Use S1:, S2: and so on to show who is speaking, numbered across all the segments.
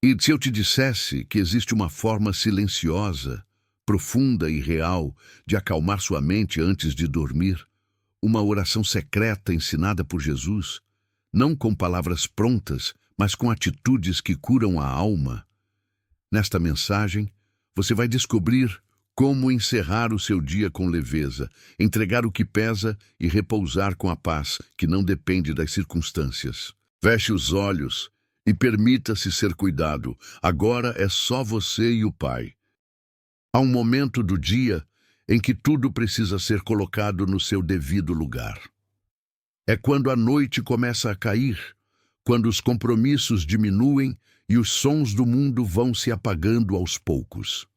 S1: E se eu te dissesse que existe uma forma silenciosa, profunda e real de acalmar sua mente antes de dormir, uma oração secreta ensinada por Jesus, não com palavras prontas, mas com atitudes que curam a alma? Nesta mensagem, você vai descobrir como encerrar o seu dia com leveza, entregar o que pesa e repousar com a paz que não depende das circunstâncias. Feche os olhos e permita-se ser cuidado. Agora é só você e o Pai. Há um momento do dia em que tudo precisa ser colocado no seu devido lugar. É quando a noite começa a cair, quando os compromissos diminuem e os sons do mundo vão se apagando aos poucos.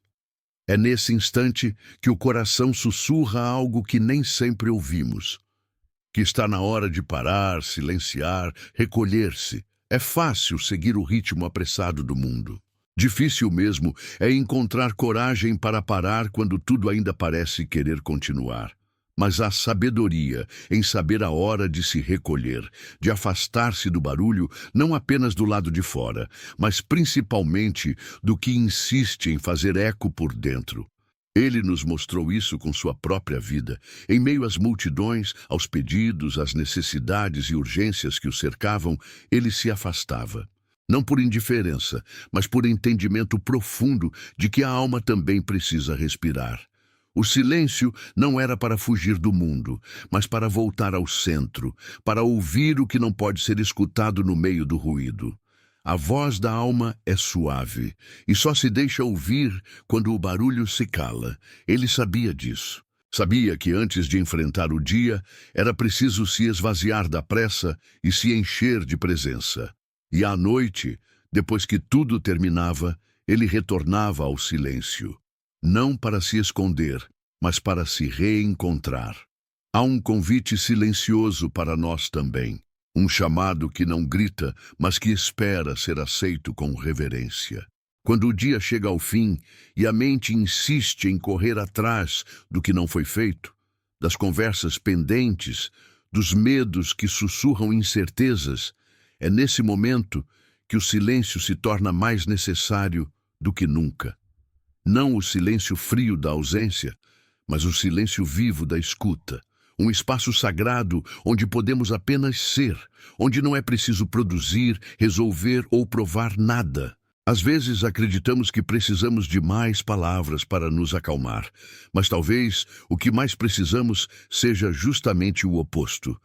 S1: É nesse instante que o coração sussurra algo que nem sempre ouvimos, que está na hora de parar, silenciar, recolher-se. É fácil seguir o ritmo apressado do mundo. Difícil mesmo é encontrar coragem para parar quando tudo ainda parece querer continuar. Mas há sabedoria em saber a hora de se recolher, de afastar-se do barulho, não apenas do lado de fora, mas principalmente do que insiste em fazer eco por dentro. Ele nos mostrou isso com sua própria vida. Em meio às multidões, aos pedidos, às necessidades e urgências que o cercavam, ele se afastava. Não por indiferença, mas por entendimento profundo de que a alma também precisa respirar. O silêncio não era para fugir do mundo, mas para voltar ao centro, para ouvir o que não pode ser escutado no meio do ruído. A voz da alma é suave e só se deixa ouvir quando o barulho se cala. Ele sabia disso. Sabia que antes de enfrentar o dia, era preciso se esvaziar da pressa e se encher de presença. E à noite, depois que tudo terminava, ele retornava ao silêncio. Não para se esconder, mas para se reencontrar. Há um convite silencioso para nós também. Um chamado que não grita, mas que espera ser aceito com reverência. Quando o dia chega ao fim e a mente insiste em correr atrás do que não foi feito, das conversas pendentes, dos medos que sussurram incertezas, é nesse momento que o silêncio se torna mais necessário do que nunca. Não o silêncio frio da ausência, mas o silêncio vivo da escuta. Um espaço sagrado onde podemos apenas ser, onde não é preciso produzir, resolver ou provar nada. Às vezes acreditamos que precisamos de mais palavras para nos acalmar, mas talvez o que mais precisamos seja justamente o oposto.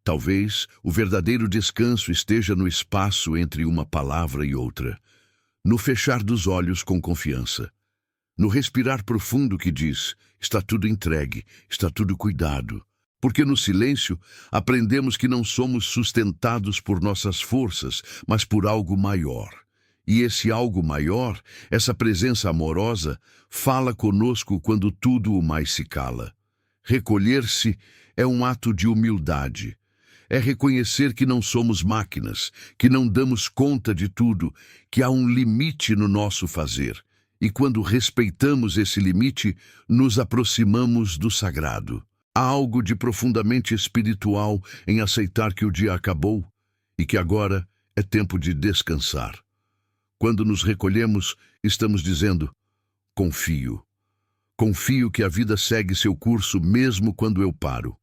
S1: Talvez o verdadeiro descanso esteja no espaço entre uma palavra e outra, no fechar dos olhos com confiança, no respirar profundo que diz, está tudo entregue, está tudo cuidado. Porque no silêncio aprendemos que não somos sustentados por nossas forças, mas por algo maior. E esse algo maior, essa presença amorosa, fala conosco quando tudo o mais se cala. Recolher-se é um ato de humildade. É reconhecer que não somos máquinas, que não damos conta de tudo, que há um limite no nosso fazer. E quando respeitamos esse limite, nos aproximamos do sagrado. Há algo de profundamente espiritual em aceitar que o dia acabou e que agora é tempo de descansar. Quando nos recolhemos, estamos dizendo, confio. Confio que a vida segue seu curso mesmo quando eu paro.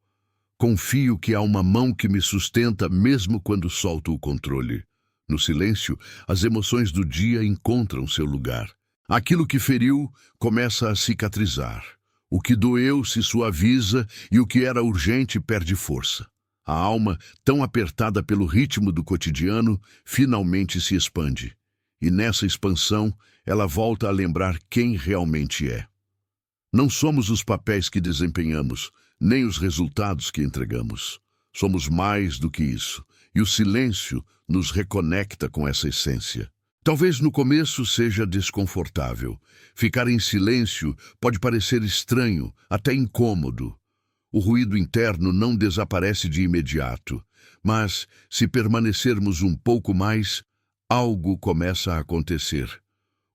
S1: Confio que há uma mão que me sustenta mesmo quando solto o controle. No silêncio, as emoções do dia encontram seu lugar. Aquilo que feriu começa a cicatrizar. O que doeu se suaviza e o que era urgente perde força. A alma, tão apertada pelo ritmo do cotidiano, finalmente se expande. E nessa expansão, ela volta a lembrar quem realmente é. Não somos os papéis que desempenhamos, nem os resultados que entregamos. Somos mais do que isso, e o silêncio nos reconecta com essa essência. Talvez no começo seja desconfortável. Ficar em silêncio pode parecer estranho, até incômodo. O ruído interno não desaparece de imediato, mas, se permanecermos um pouco mais, algo começa a acontecer.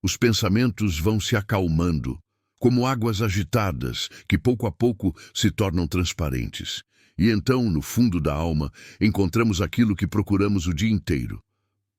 S1: Os pensamentos vão se acalmando, como águas agitadas que pouco a pouco se tornam transparentes. E então, no fundo da alma, encontramos aquilo que procuramos o dia inteiro: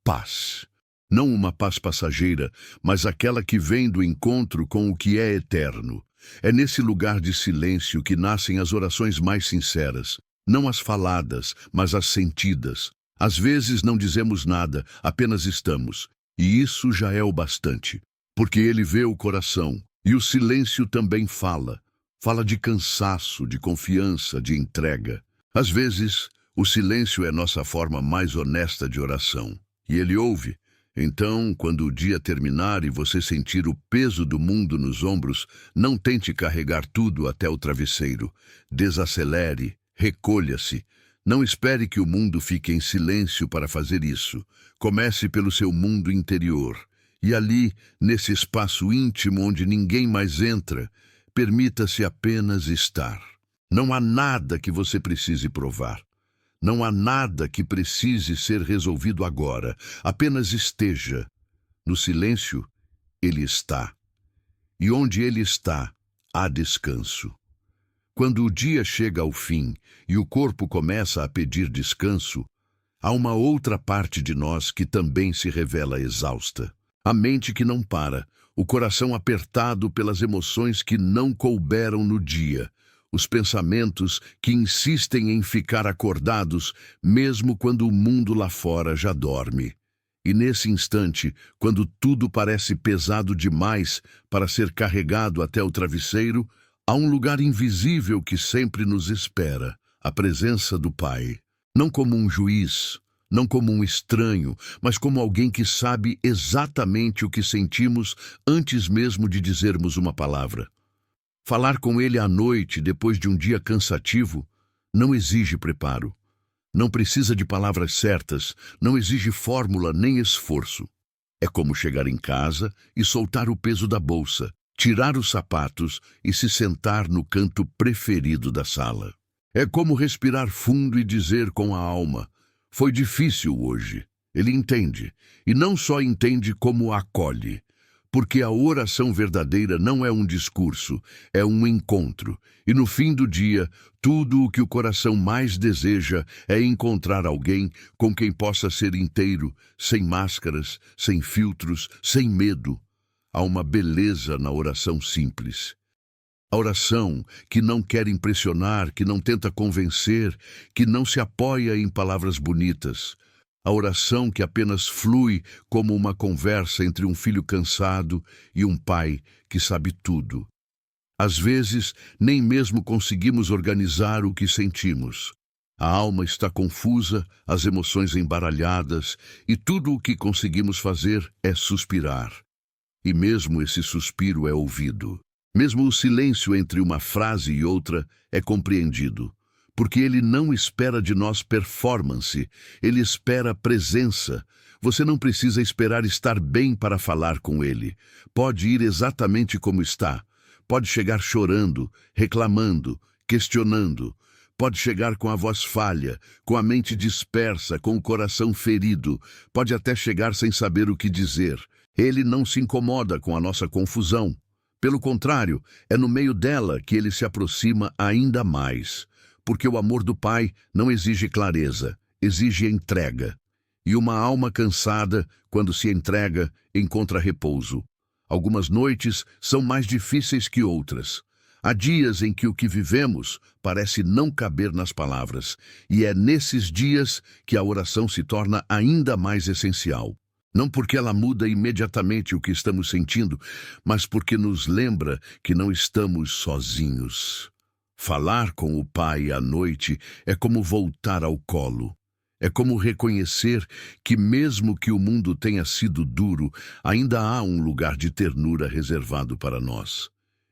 S1: paz. Não uma paz passageira, mas aquela que vem do encontro com o que é eterno. É nesse lugar de silêncio que nascem as orações mais sinceras, não as faladas, mas as sentidas. Às vezes não dizemos nada, apenas estamos, e isso já é o bastante, porque ele vê o coração, e o silêncio também fala. Fala de cansaço, de confiança, de entrega. Às vezes, o silêncio é nossa forma mais honesta de oração, e ele ouve. Então, quando o dia terminar e você sentir o peso do mundo nos ombros, não tente carregar tudo até o travesseiro. Desacelere, recolha-se. Não espere que o mundo fique em silêncio para fazer isso. Comece pelo seu mundo interior. E ali, nesse espaço íntimo onde ninguém mais entra, permita-se apenas estar. Não há nada que você precise provar. Não há nada que precise ser resolvido agora. Apenas esteja. No silêncio, ele está. E onde ele está, há descanso. Quando o dia chega ao fim e o corpo começa a pedir descanso, há uma outra parte de nós que também se revela exausta. A mente que não para, o coração apertado pelas emoções que não couberam no dia, os pensamentos que insistem em ficar acordados mesmo quando o mundo lá fora já dorme. E nesse instante, quando tudo parece pesado demais para ser carregado até o travesseiro, há um lugar invisível que sempre nos espera, a presença do Pai. Não como um juiz, não como um estranho, mas como alguém que sabe exatamente o que sentimos antes mesmo de dizermos uma palavra. Falar com ele à noite, depois de um dia cansativo, não exige preparo. Não precisa de palavras certas, não exige fórmula nem esforço. É como chegar em casa e soltar o peso da bolsa, tirar os sapatos e se sentar no canto preferido da sala. É como respirar fundo e dizer com a alma: foi difícil hoje. Ele entende, e não só entende como acolhe. Porque a oração verdadeira não é um discurso, é um encontro. E no fim do dia, tudo o que o coração mais deseja é encontrar alguém com quem possa ser inteiro, sem máscaras, sem filtros, sem medo. Há uma beleza na oração simples. A oração que não quer impressionar, que não tenta convencer, que não se apoia em palavras bonitas. A oração que apenas flui como uma conversa entre um filho cansado e um pai que sabe tudo. Às vezes, nem mesmo conseguimos organizar o que sentimos. A alma está confusa, as emoções embaralhadas, e tudo o que conseguimos fazer é suspirar. E mesmo esse suspiro é ouvido. Mesmo o silêncio entre uma frase e outra é compreendido. Porque ele não espera de nós performance, ele espera presença. Você não precisa esperar estar bem para falar com ele. Pode ir exatamente como está. Pode chegar chorando, reclamando, questionando. Pode chegar com a voz falha, com a mente dispersa, com o coração ferido. Pode até chegar sem saber o que dizer. Ele não se incomoda com a nossa confusão. Pelo contrário, é no meio dela que ele se aproxima ainda mais. Porque o amor do Pai não exige clareza, exige entrega. E uma alma cansada, quando se entrega, encontra repouso. Algumas noites são mais difíceis que outras. Há dias em que o que vivemos parece não caber nas palavras, e é nesses dias que a oração se torna ainda mais essencial. Não porque ela muda imediatamente o que estamos sentindo, mas porque nos lembra que não estamos sozinhos. Falar com o Pai à noite é como voltar ao colo. É como reconhecer que mesmo que o mundo tenha sido duro, ainda há um lugar de ternura reservado para nós.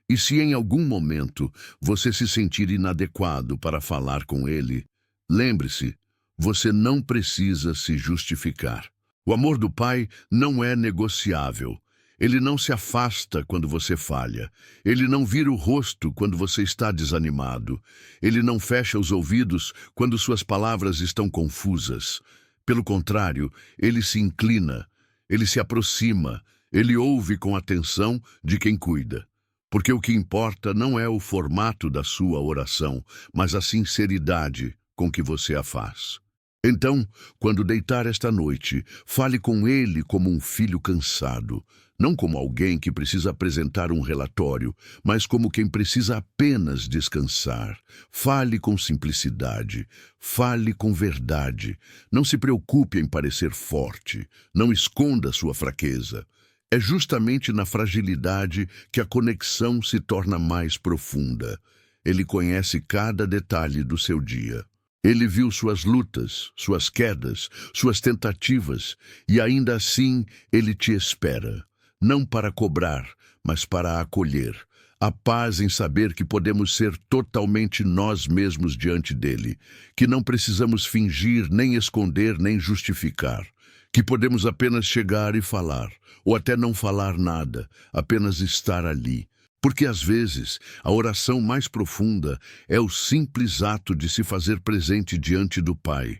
S1: E se em algum momento você se sentir inadequado para falar com ele, lembre-se, você não precisa se justificar. O amor do Pai não é negociável. Ele não se afasta quando você falha. Ele não vira o rosto quando você está desanimado. Ele não fecha os ouvidos quando suas palavras estão confusas. Pelo contrário, ele se inclina, ele se aproxima, ele ouve com atenção de quem cuida. Porque o que importa não é o formato da sua oração, mas a sinceridade com que você a faz. Então, quando deitar esta noite, fale com ele como um filho cansado, não como alguém que precisa apresentar um relatório, mas como quem precisa apenas descansar. Fale com simplicidade, fale com verdade. Não se preocupe em parecer forte, não esconda sua fraqueza. É justamente na fragilidade que a conexão se torna mais profunda. Ele conhece cada detalhe do seu dia. Ele viu suas lutas, suas quedas, suas tentativas, e ainda assim ele te espera, não para cobrar, mas para acolher. A paz em saber que podemos ser totalmente nós mesmos diante dele, que não precisamos fingir, nem esconder, nem justificar, que podemos apenas chegar e falar, ou até não falar nada, apenas estar ali. Porque às vezes a oração mais profunda é o simples ato de se fazer presente diante do Pai.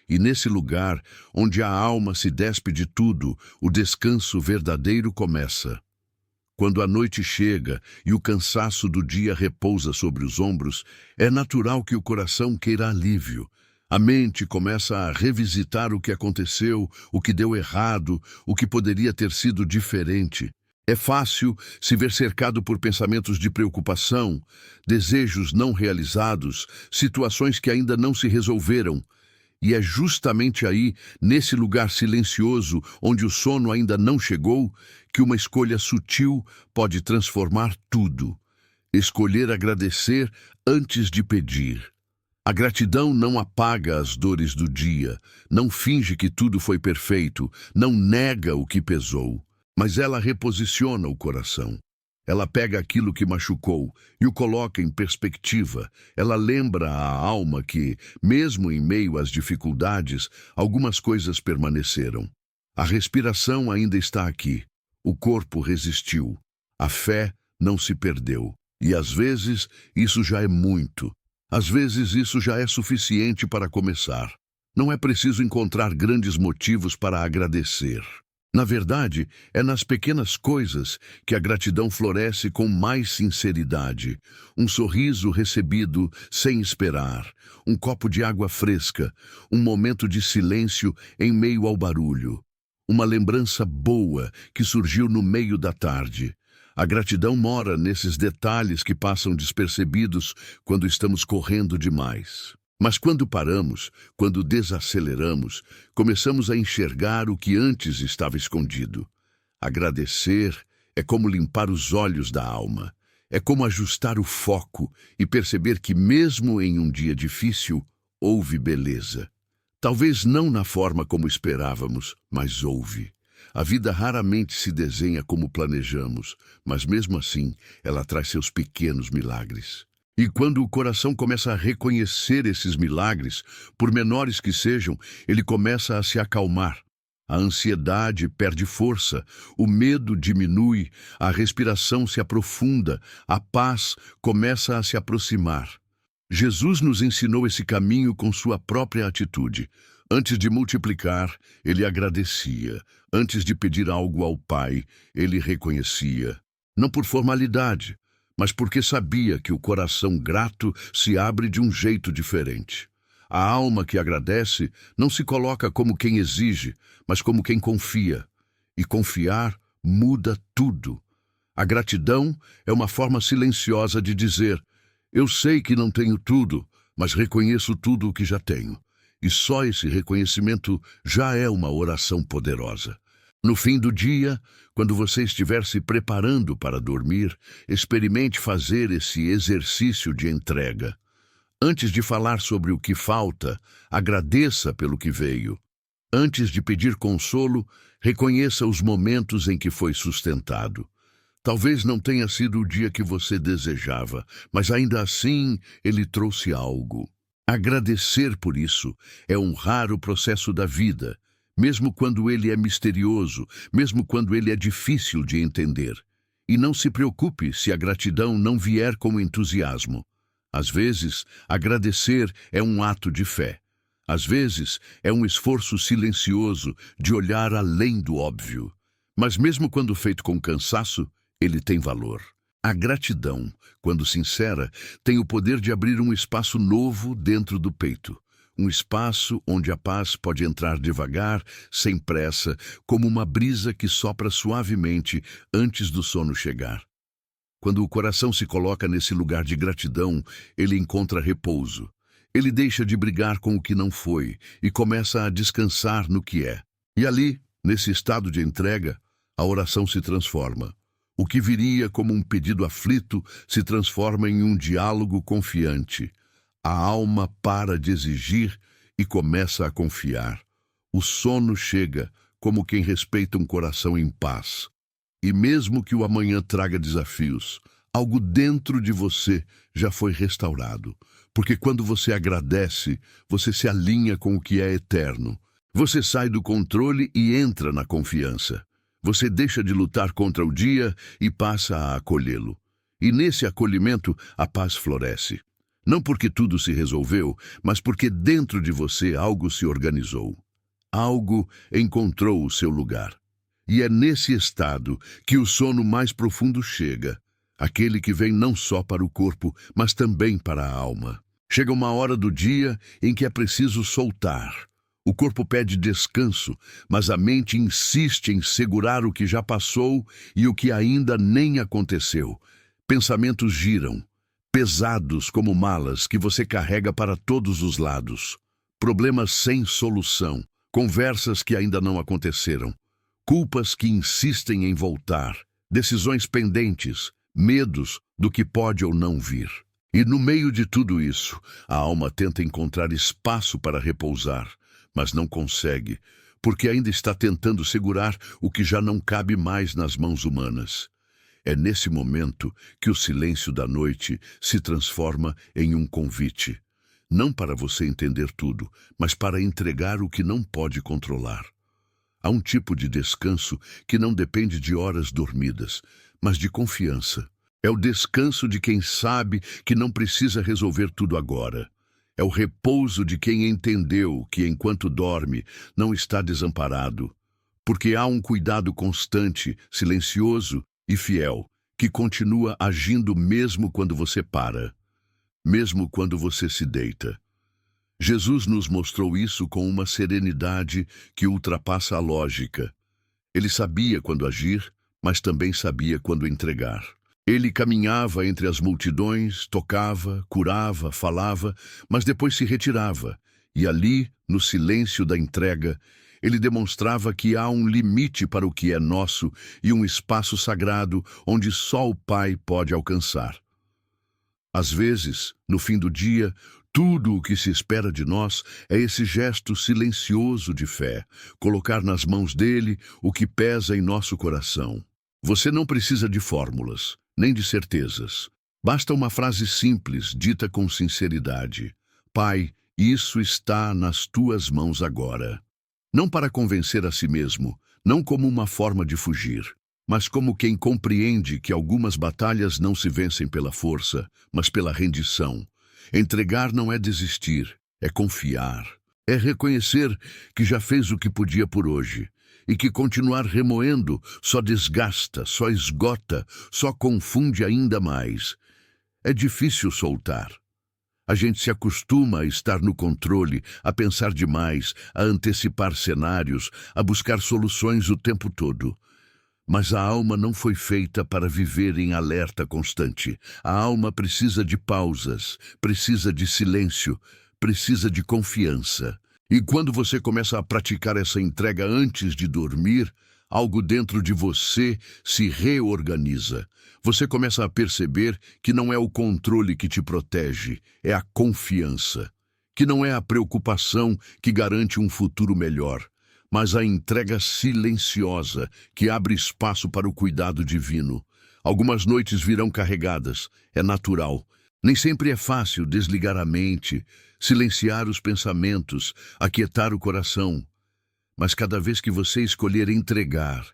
S1: E nesse lugar, onde a alma se despe de tudo, o descanso verdadeiro começa. Quando a noite chega e o cansaço do dia repousa sobre os ombros, é natural que o coração queira alívio. A mente começa a revisitar o que aconteceu, o que deu errado, o que poderia ter sido diferente. É fácil se ver cercado por pensamentos de preocupação, desejos não realizados, situações que ainda não se resolveram. E é justamente aí, nesse lugar silencioso, onde o sono ainda não chegou, que uma escolha sutil pode transformar tudo. Escolher agradecer antes de pedir. A gratidão não apaga as dores do dia, não finge que tudo foi perfeito, não nega o que pesou. Mas ela reposiciona o coração. Ela pega aquilo que machucou e o coloca em perspectiva. Ela lembra à alma que, mesmo em meio às dificuldades, algumas coisas permaneceram. A respiração ainda está aqui. O corpo resistiu. A fé não se perdeu. E às vezes isso já é muito. Às vezes isso já é suficiente para começar. Não é preciso encontrar grandes motivos para agradecer. Na verdade, é nas pequenas coisas que a gratidão floresce com mais sinceridade. Um sorriso recebido sem esperar, um copo de água fresca, um momento de silêncio em meio ao barulho, uma lembrança boa que surgiu no meio da tarde. A gratidão mora nesses detalhes que passam despercebidos quando estamos correndo demais. Mas quando paramos, quando desaceleramos, começamos a enxergar o que antes estava escondido. Agradecer é como limpar os olhos da alma. É como ajustar o foco e perceber que mesmo em um dia difícil, houve beleza. Talvez não na forma como esperávamos, mas houve. A vida raramente se desenha como planejamos, mas mesmo assim, ela traz seus pequenos milagres. E quando o coração começa a reconhecer esses milagres, por menores que sejam, ele começa a se acalmar. A ansiedade perde força, o medo diminui, a respiração se aprofunda, a paz começa a se aproximar. Jesus nos ensinou esse caminho com sua própria atitude. Antes de multiplicar, ele agradecia. Antes de pedir algo ao Pai, ele reconhecia. Não por formalidade, mas porque sabia que o coração grato se abre de um jeito diferente. A alma que agradece não se coloca como quem exige, mas como quem confia. E confiar muda tudo. A gratidão é uma forma silenciosa de dizer: eu sei que não tenho tudo, mas reconheço tudo o que já tenho. E só esse reconhecimento já é uma oração poderosa. No fim do dia, quando você estiver se preparando para dormir, experimente fazer esse exercício de entrega. Antes de falar sobre o que falta, agradeça pelo que veio. Antes de pedir consolo, reconheça os momentos em que foi sustentado. Talvez não tenha sido o dia que você desejava, mas ainda assim ele trouxe algo. Agradecer por isso é honrar o processo da vida, mesmo quando ele é misterioso, mesmo quando ele é difícil de entender. E não se preocupe se a gratidão não vier com entusiasmo. Às vezes, agradecer é um ato de fé. Às vezes, é um esforço silencioso de olhar além do óbvio. Mas mesmo quando feito com cansaço, ele tem valor. A gratidão, quando sincera, tem o poder de abrir um espaço novo dentro do peito. um espaço onde a paz pode entrar devagar, sem pressa, como uma brisa que sopra suavemente antes do sono chegar. Quando o coração se coloca nesse lugar de gratidão, ele encontra repouso. Ele deixa de brigar com o que não foi e começa a descansar no que é. E ali, nesse estado de entrega, a oração se transforma. O que viria como um pedido aflito se transforma em um diálogo confiante. A alma para de exigir e começa a confiar. O sono chega como quem respeita um coração em paz. E mesmo que o amanhã traga desafios, algo dentro de você já foi restaurado. Porque quando você agradece, você se alinha com o que é eterno. Você sai do controle e entra na confiança. Você deixa de lutar contra o dia e passa a acolhê-lo. E nesse acolhimento, a paz floresce. Não porque tudo se resolveu, mas porque dentro de você algo se organizou. Algo encontrou o seu lugar. E é nesse estado que o sono mais profundo chega, aquele que vem não só para o corpo, mas também para a alma. Chega uma hora do dia em que é preciso soltar. O corpo pede descanso, mas a mente insiste em segurar o que já passou e o que ainda nem aconteceu. Pensamentos giram, pesados como malas que você carrega para todos os lados. Problemas sem solução, conversas que ainda não aconteceram, culpas que insistem em voltar, decisões pendentes, medos do que pode ou não vir. E no meio de tudo isso, a alma tenta encontrar espaço para repousar, mas não consegue, porque ainda está tentando segurar o que já não cabe mais nas mãos humanas. É nesse momento que o silêncio da noite se transforma em um convite, não para você entender tudo, mas para entregar o que não pode controlar. Há um tipo de descanso que não depende de horas dormidas, mas de confiança. É o descanso de quem sabe que não precisa resolver tudo agora. É o repouso de quem entendeu que, enquanto dorme, não está desamparado, porque há um cuidado constante, silencioso e fiel, que continua agindo mesmo quando você para, mesmo quando você se deita. Jesus nos mostrou isso com uma serenidade que ultrapassa a lógica. Ele sabia quando agir, mas também sabia quando entregar. Ele caminhava entre as multidões, tocava, curava, falava, mas depois se retirava. E ali, no silêncio da entrega, ele demonstrava que há um limite para o que é nosso e um espaço sagrado onde só o Pai pode alcançar. Às vezes, no fim do dia, tudo o que se espera de nós é esse gesto silencioso de fé, colocar nas mãos dele o que pesa em nosso coração. Você não precisa de fórmulas, nem de certezas. Basta uma frase simples, dita com sinceridade. Pai, isso está nas tuas mãos agora. Não para convencer a si mesmo, não como uma forma de fugir, mas como quem compreende que algumas batalhas não se vencem pela força, mas pela rendição. Entregar não é desistir, é confiar. É reconhecer que já fez o que podia por hoje e que continuar remoendo só desgasta, só esgota, só confunde ainda mais. É difícil soltar. A gente se acostuma a estar no controle, a pensar demais, a antecipar cenários, a buscar soluções o tempo todo. Mas a alma não foi feita para viver em alerta constante. A alma precisa de pausas, precisa de silêncio, precisa de confiança. E quando você começa a praticar essa entrega antes de dormir, algo dentro de você se reorganiza. Você começa a perceber que não é o controle que te protege, é a confiança. Que não é a preocupação que garante um futuro melhor, mas a entrega silenciosa que abre espaço para o cuidado divino. Algumas noites virão carregadas, é natural. Nem sempre é fácil desligar a mente, silenciar os pensamentos, aquietar o coração. Mas cada vez que você escolher entregar,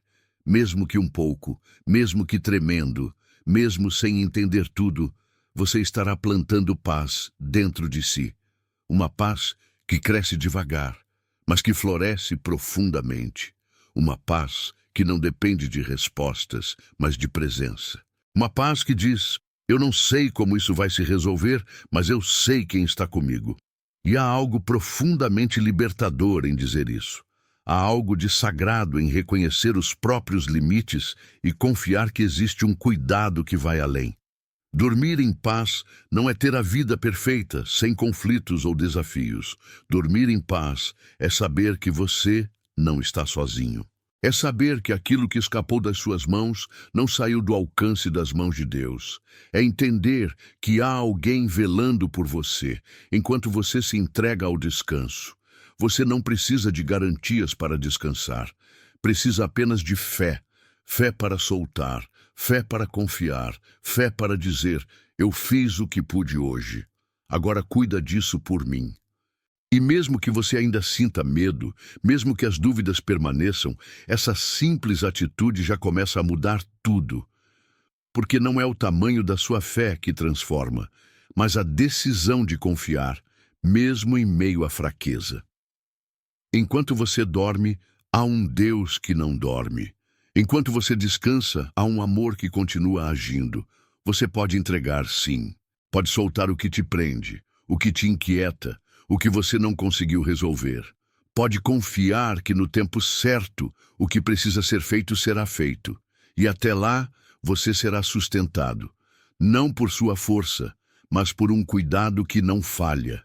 S1: mesmo que um pouco, mesmo que tremendo, mesmo sem entender tudo, você estará plantando paz dentro de si. Uma paz que cresce devagar, mas que floresce profundamente. Uma paz que não depende de respostas, mas de presença. Uma paz que diz: eu não sei como isso vai se resolver, mas eu sei quem está comigo. E há algo profundamente libertador em dizer isso. Há algo de sagrado em reconhecer os próprios limites e confiar que existe um cuidado que vai além. Dormir em paz não é ter a vida perfeita, sem conflitos ou desafios. Dormir em paz é saber que você não está sozinho. É saber que aquilo que escapou das suas mãos não saiu do alcance das mãos de Deus. É entender que há alguém velando por você, enquanto você se entrega ao descanso. Você não precisa de garantias para descansar. Precisa apenas de fé. Fé para soltar, fé para confiar, fé para dizer, eu fiz o que pude hoje. Agora cuida disso por mim. E mesmo que você ainda sinta medo, mesmo que as dúvidas permaneçam, essa simples atitude já começa a mudar tudo. Porque não é o tamanho da sua fé que transforma, mas a decisão de confiar, mesmo em meio à fraqueza. Enquanto você dorme, há um Deus que não dorme. Enquanto você descansa, há um amor que continua agindo. Você pode entregar, sim. Pode soltar o que te prende, o que te inquieta, o que você não conseguiu resolver. Pode confiar que no tempo certo, o que precisa ser feito será feito. E até lá, você será sustentado. Não por sua força, mas por um cuidado que não falha.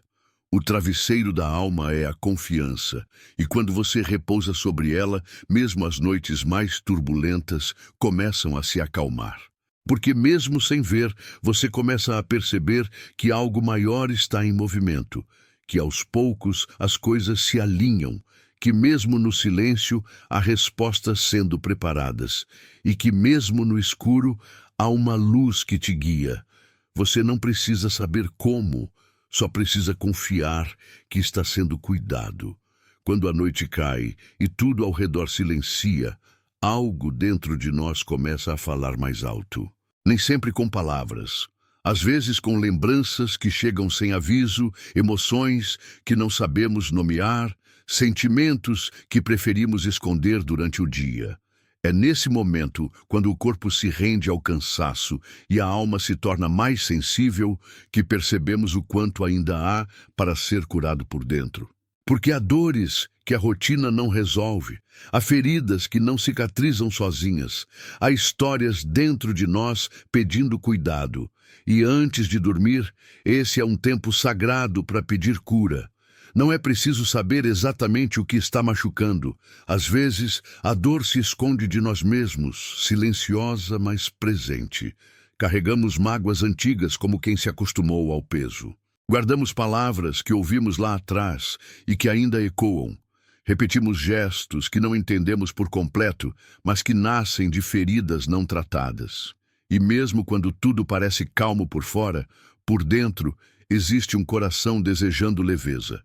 S1: O travesseiro da alma é a confiança, e quando você repousa sobre ela, mesmo as noites mais turbulentas começam a se acalmar. Porque mesmo sem ver, você começa a perceber que algo maior está em movimento, que aos poucos as coisas se alinham, que mesmo no silêncio há respostas sendo preparadas, e que mesmo no escuro há uma luz que te guia. Você não precisa saber como, só precisa confiar que está sendo cuidado. Quando a noite cai e tudo ao redor silencia, algo dentro de nós começa a falar mais alto. Nem sempre com palavras. Às vezes com lembranças que chegam sem aviso, emoções que não sabemos nomear, sentimentos que preferimos esconder durante o dia. É nesse momento, quando o corpo se rende ao cansaço e a alma se torna mais sensível, que percebemos o quanto ainda há para ser curado por dentro. Porque há dores que a rotina não resolve, há feridas que não cicatrizam sozinhas, há histórias dentro de nós pedindo cuidado. E antes de dormir, esse é um tempo sagrado para pedir cura. Não é preciso saber exatamente o que está machucando. Às vezes, a dor se esconde de nós mesmos, silenciosa, mas presente. Carregamos mágoas antigas como quem se acostumou ao peso. Guardamos palavras que ouvimos lá atrás e que ainda ecoam. Repetimos gestos que não entendemos por completo, mas que nascem de feridas não tratadas. E mesmo quando tudo parece calmo por dentro, existe um coração desejando leveza.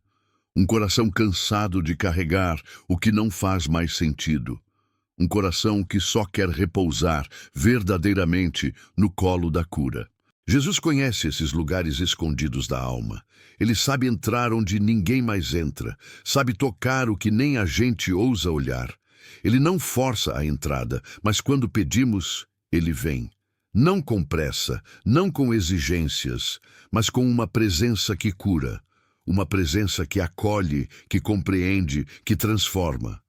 S1: Um coração cansado de carregar o que não faz mais sentido. Um coração que só quer repousar verdadeiramente no colo da cura. Jesus conhece esses lugares escondidos da alma. Ele sabe entrar onde ninguém mais entra. Sabe tocar o que nem a gente ousa olhar. Ele não força a entrada, mas quando pedimos, ele vem. Não com pressa, não com exigências, mas com uma presença que cura. Uma presença que acolhe, que compreende, que transforma.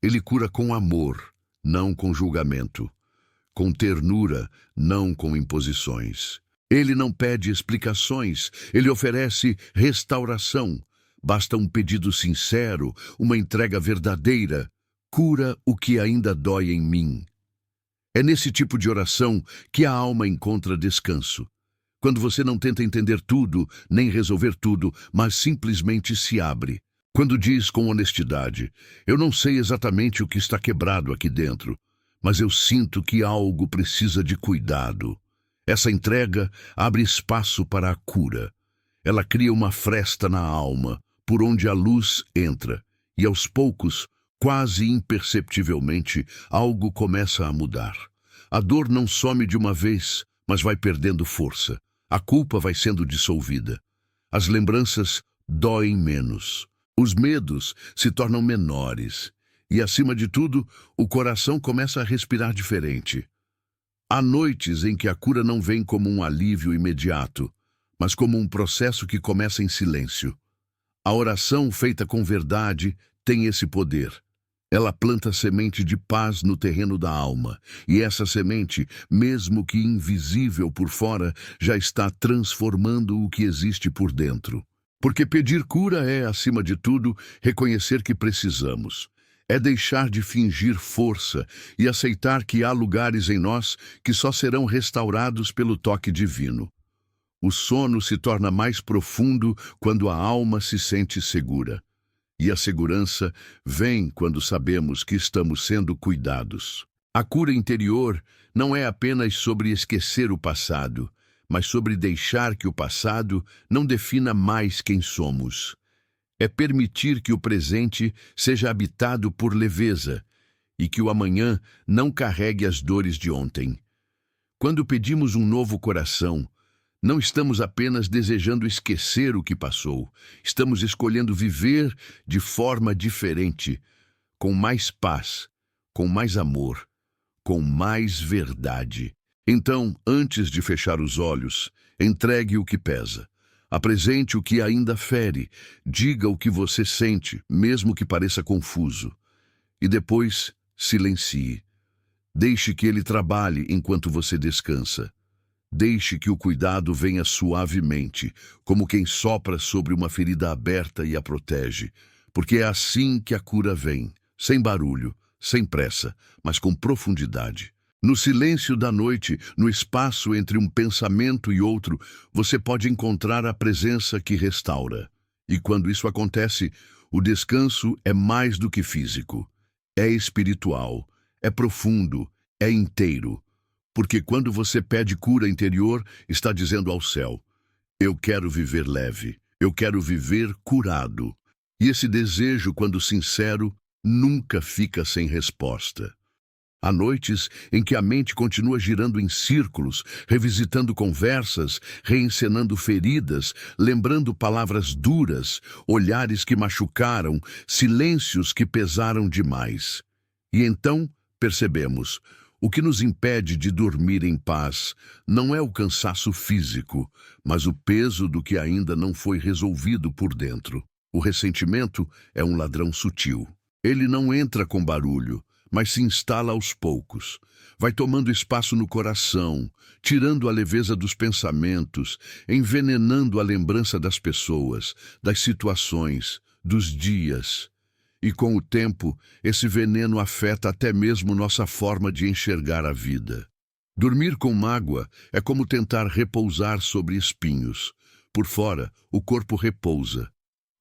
S1: Ele cura com amor, não com julgamento. Com ternura, não com imposições. Ele não pede explicações, ele oferece restauração. Basta um pedido sincero, uma entrega verdadeira. Cura o que ainda dói em mim. É nesse tipo de oração que a alma encontra descanso. Quando você não tenta entender tudo, nem resolver tudo, mas simplesmente se abre. Quando diz com honestidade, eu não sei exatamente o que está quebrado aqui dentro, mas eu sinto que algo precisa de cuidado. Essa entrega abre espaço para a cura. Ela cria uma fresta na alma, por onde a luz entra, e aos poucos, quase imperceptivelmente, algo começa a mudar. A dor não some de uma vez, mas vai perdendo força. A culpa vai sendo dissolvida. As lembranças doem menos. Os medos se tornam menores. E, acima de tudo, o coração começa a respirar diferente. Há noites em que a cura não vem como um alívio imediato, mas como um processo que começa em silêncio. A oração feita com verdade tem esse poder. Ela planta semente de paz no terreno da alma, e essa semente, mesmo que invisível por fora, já está transformando o que existe por dentro. Porque pedir cura é, acima de tudo, reconhecer que precisamos. É deixar de fingir força e aceitar que há lugares em nós que só serão restaurados pelo toque divino. O sono se torna mais profundo quando a alma se sente segura. E a segurança vem quando sabemos que estamos sendo cuidados. A cura interior não é apenas sobre esquecer o passado, mas sobre deixar que o passado não defina mais quem somos. É permitir que o presente seja habitado por leveza e que o amanhã não carregue as dores de ontem. Quando pedimos um novo coração, não estamos apenas desejando esquecer o que passou, estamos escolhendo viver de forma diferente, com mais paz, com mais amor, com mais verdade. Então, antes de fechar os olhos, entregue o que pesa. Apresente o que ainda fere, diga o que você sente, mesmo que pareça confuso. E depois, silencie. Deixe que ele trabalhe enquanto você descansa. Deixe que o cuidado venha suavemente, como quem sopra sobre uma ferida aberta e a protege, porque é assim que a cura vem, sem barulho, sem pressa, mas com profundidade. No silêncio da noite, no espaço entre um pensamento e outro, você pode encontrar a presença que restaura. E quando isso acontece, o descanso é mais do que físico. É espiritual, é profundo, é inteiro. Porque quando você pede cura interior, está dizendo ao céu: eu quero viver leve, eu quero viver curado. E esse desejo, quando sincero, nunca fica sem resposta. Há noites em que a mente continua girando em círculos, revisitando conversas, reencenando feridas, lembrando palavras duras, olhares que machucaram, silêncios que pesaram demais. E então percebemos: o que nos impede de dormir em paz não é o cansaço físico, mas o peso do que ainda não foi resolvido por dentro. O ressentimento é um ladrão sutil. Ele não entra com barulho, mas se instala aos poucos. Vai tomando espaço no coração, tirando a leveza dos pensamentos, envenenando a lembrança das pessoas, das situações, dos dias. E com o tempo, esse veneno afeta até mesmo nossa forma de enxergar a vida. Dormir com mágoa é como tentar repousar sobre espinhos. Por fora, o corpo repousa,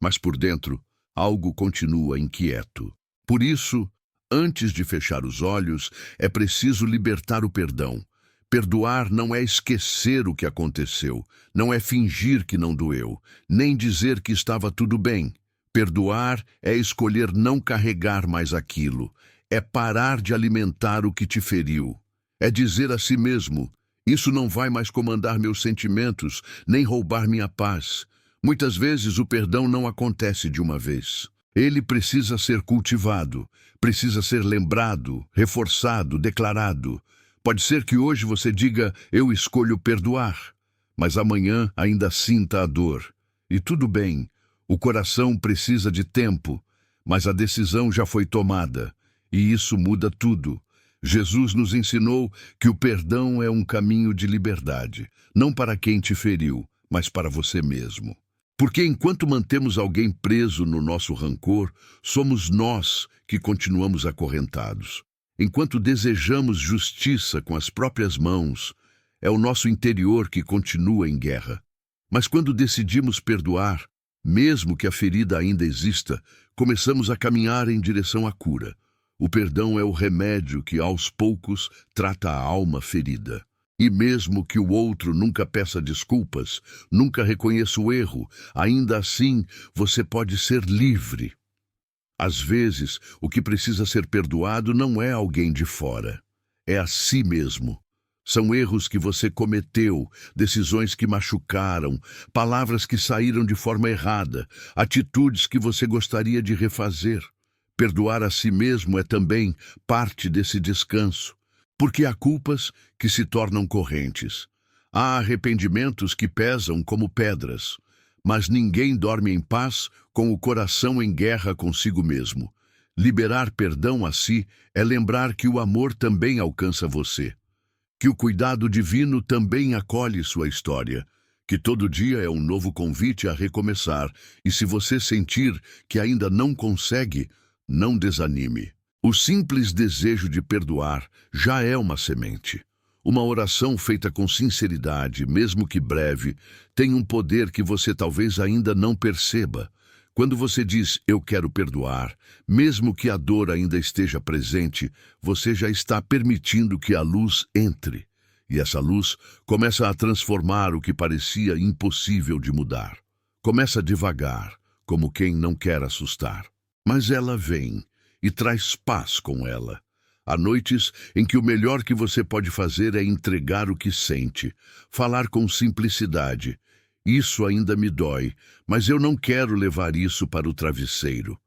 S1: mas por dentro, algo continua inquieto. Por isso, antes de fechar os olhos, é preciso libertar o perdão. Perdoar não é esquecer o que aconteceu, não é fingir que não doeu, nem dizer que estava tudo bem. Perdoar é escolher não carregar mais aquilo, é parar de alimentar o que te feriu. É dizer a si mesmo: isso não vai mais comandar meus sentimentos, nem roubar minha paz. Muitas vezes o perdão não acontece de uma vez. Ele precisa ser cultivado, precisa ser lembrado, reforçado, declarado. Pode ser que hoje você diga: eu escolho perdoar, mas amanhã ainda sinta a dor. E tudo bem, o coração precisa de tempo, mas a decisão já foi tomada, e isso muda tudo. Jesus nos ensinou que o perdão é um caminho de liberdade, não para quem te feriu, mas para você mesmo. Porque enquanto mantemos alguém preso no nosso rancor, somos nós que continuamos acorrentados. Enquanto desejamos justiça com as próprias mãos, é o nosso interior que continua em guerra. Mas quando decidimos perdoar, mesmo que a ferida ainda exista, começamos a caminhar em direção à cura. O perdão é o remédio que, aos poucos, trata a alma ferida. E mesmo que o outro nunca peça desculpas, nunca reconheça o erro, ainda assim você pode ser livre. Às vezes, o que precisa ser perdoado não é alguém de fora, é a si mesmo. São erros que você cometeu, decisões que machucaram, palavras que saíram de forma errada, atitudes que você gostaria de refazer. Perdoar a si mesmo é também parte desse descanso. Porque há culpas que se tornam correntes. Há arrependimentos que pesam como pedras. Mas ninguém dorme em paz com o coração em guerra consigo mesmo. Liberar perdão a si é lembrar que o amor também alcança você, que o cuidado divino também acolhe sua história, que todo dia é um novo convite a recomeçar, e se você sentir que ainda não consegue, não desanime. O simples desejo de perdoar já é uma semente. Uma oração feita com sinceridade, mesmo que breve, tem um poder que você talvez ainda não perceba. Quando você diz, eu quero perdoar, mesmo que a dor ainda esteja presente, você já está permitindo que a luz entre. E essa luz começa a transformar o que parecia impossível de mudar. Começa devagar, como quem não quer assustar. Mas ela vem e traz paz com ela. Há noites em que o melhor que você pode fazer é entregar o que sente, falar com simplicidade. Isso ainda me dói, mas eu não quero levar isso para o travesseiro.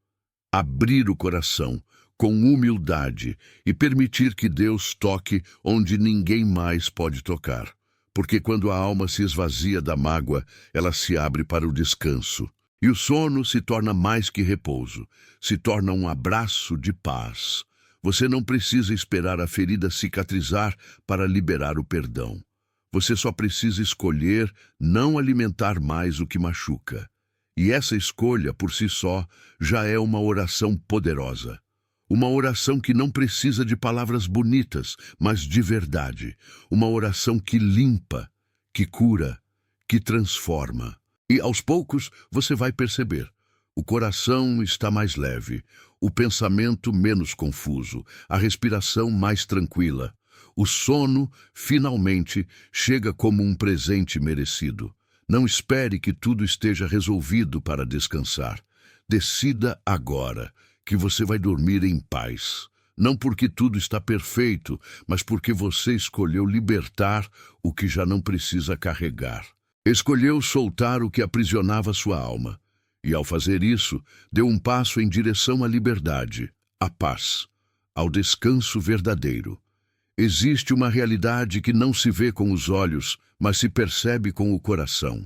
S1: Abrir o coração com humildade e permitir que Deus toque onde ninguém mais pode tocar. Porque quando a alma se esvazia da mágoa, ela se abre para o descanso. E o sono se torna mais que repouso, se torna um abraço de paz. Você não precisa esperar a ferida cicatrizar para liberar o perdão. Você só precisa escolher não alimentar mais o que machuca. E essa escolha, por si só, já é uma oração poderosa. Uma oração que não precisa de palavras bonitas, mas de verdade. Uma oração que limpa, que cura, que transforma. E aos poucos você vai perceber. O coração está mais leve, o pensamento menos confuso, a respiração mais tranquila. O sono, finalmente, chega como um presente merecido. Não espere que tudo esteja resolvido para descansar. Decida agora que você vai dormir em paz. Não porque tudo está perfeito, mas porque você escolheu libertar o que já não precisa carregar. Escolheu soltar o que aprisionava sua alma. E ao fazer isso, deu um passo em direção à liberdade, à paz, ao descanso verdadeiro. Existe uma realidade que não se vê com os olhos, mas se percebe com o coração.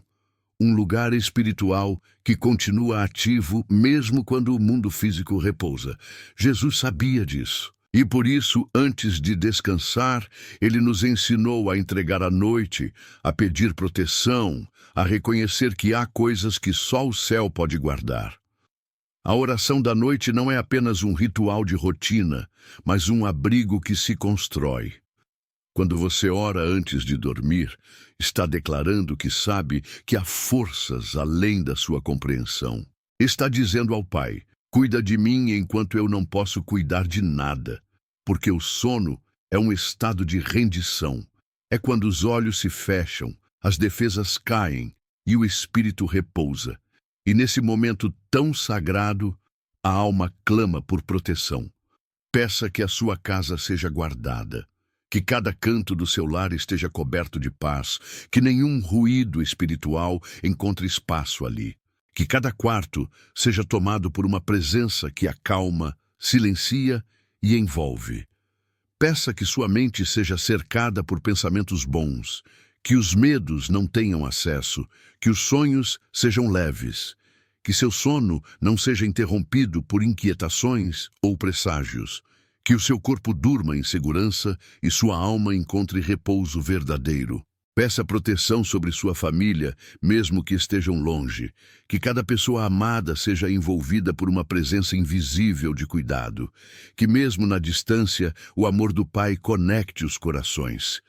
S1: Um lugar espiritual que continua ativo mesmo quando o mundo físico repousa. Jesus sabia disso. E por isso, antes de descansar, ele nos ensinou a entregar a noite, a pedir proteção, a reconhecer que há coisas que só o céu pode guardar. A oração da noite não é apenas um ritual de rotina, mas um abrigo que se constrói. Quando você ora antes de dormir, está declarando que sabe que há forças além da sua compreensão. Está dizendo ao Pai, cuida de mim enquanto eu não posso cuidar de nada, porque o sono é um estado de rendição. É quando os olhos se fecham, as defesas caem e o espírito repousa. E nesse momento tão sagrado, a alma clama por proteção. Peça que a sua casa seja guardada, que cada canto do seu lar esteja coberto de paz, que nenhum ruído espiritual encontre espaço ali, que cada quarto seja tomado por uma presença que acalma, silencia e envolve. Peça que sua mente seja cercada por pensamentos bons, que os medos não tenham acesso, que os sonhos sejam leves, que seu sono não seja interrompido por inquietações ou presságios, que o seu corpo durma em segurança e sua alma encontre repouso verdadeiro. Peça proteção sobre sua família, mesmo que estejam longe, que cada pessoa amada seja envolvida por uma presença invisível de cuidado, que mesmo na distância o amor do Pai conecte os corações.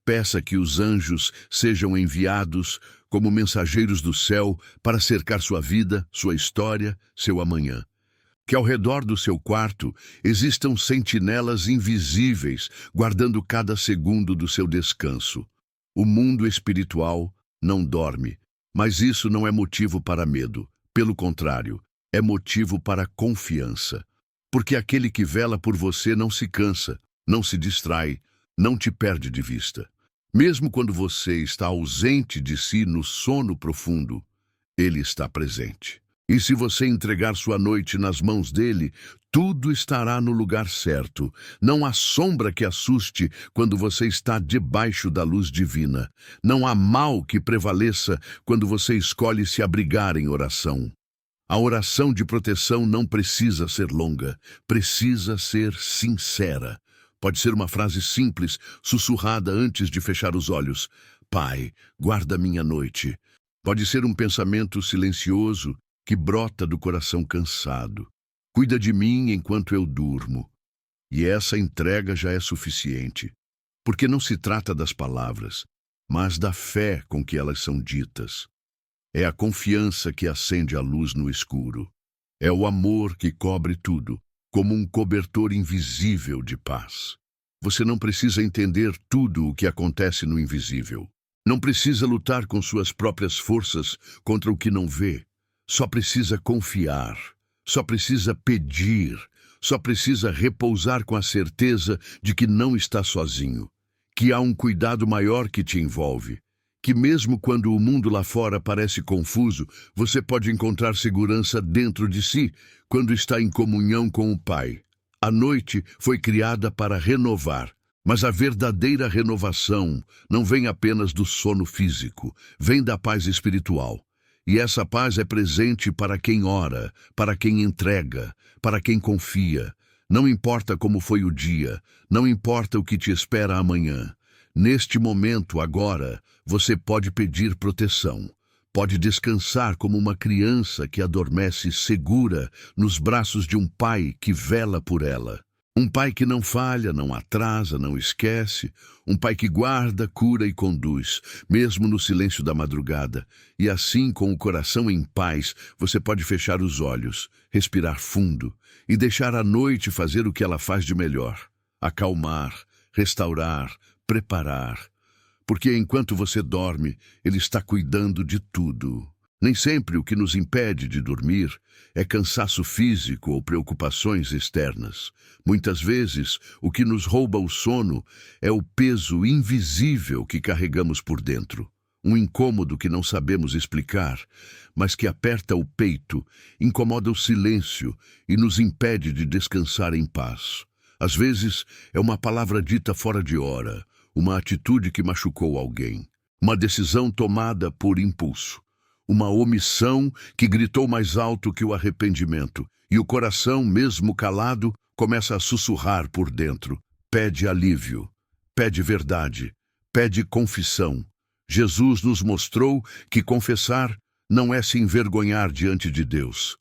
S1: Peça que os anjos sejam enviados como mensageiros do céu para cercar sua vida, sua história, seu amanhã. Que ao redor do seu quarto existam sentinelas invisíveis, guardando cada segundo do seu descanso. O mundo espiritual não dorme, mas isso não é motivo para medo. Pelo contrário, é motivo para confiança. Porque aquele que vela por você não se cansa, não se distrai, não te perde de vista. Mesmo quando você está ausente de si no sono profundo, ele está presente. E se você entregar sua noite nas mãos dele, tudo estará no lugar certo. Não há sombra que assuste quando você está debaixo da luz divina. Não há mal que prevaleça quando você escolhe se abrigar em oração. A oração de proteção não precisa ser longa, precisa ser sincera. Pode ser uma frase simples, sussurrada antes de fechar os olhos. Pai, guarda minha noite. Pode ser um pensamento silencioso que brota do coração cansado. Cuida de mim enquanto eu durmo. E essa entrega já é suficiente, porque não se trata das palavras, mas da fé com que elas são ditas. É a confiança que acende a luz no escuro. É o amor que cobre tudo, como um cobertor invisível de paz. Você não precisa entender tudo o que acontece no invisível. Não precisa lutar com suas próprias forças contra o que não vê. Só precisa confiar. Só precisa pedir. Só precisa repousar com a certeza de que não está sozinho. Que há um cuidado maior que te envolve. Que mesmo quando o mundo lá fora parece confuso, você pode encontrar segurança dentro de si quando está em comunhão com o Pai. A noite foi criada para renovar, mas a verdadeira renovação não vem apenas do sono físico, vem da paz espiritual. E essa paz é presente para quem ora, para quem entrega, para quem confia. Não importa como foi o dia, não importa o que te espera amanhã. Neste momento, agora, você pode pedir proteção. Pode descansar como uma criança que adormece segura nos braços de um pai que vela por ela. Um pai que não falha, não atrasa, não esquece. Um pai que guarda, cura e conduz, mesmo no silêncio da madrugada. E assim, com o coração em paz, você pode fechar os olhos, respirar fundo e deixar a noite fazer o que ela faz de melhor. Acalmar, restaurar, preparar. Porque enquanto você dorme, ele está cuidando de tudo. Nem sempre o que nos impede de dormir é cansaço físico ou preocupações externas. Muitas vezes, o que nos rouba o sono é o peso invisível que carregamos por dentro. Um incômodo que não sabemos explicar, mas que aperta o peito, incomoda o silêncio e nos impede de descansar em paz. Às vezes, é uma palavra dita fora de hora, uma atitude que machucou alguém, uma decisão tomada por impulso, uma omissão que gritou mais alto que o arrependimento, e o coração, mesmo calado, começa a sussurrar por dentro. Pede alívio, pede verdade, pede confissão. Jesus nos mostrou que confessar não é se envergonhar diante de Deus.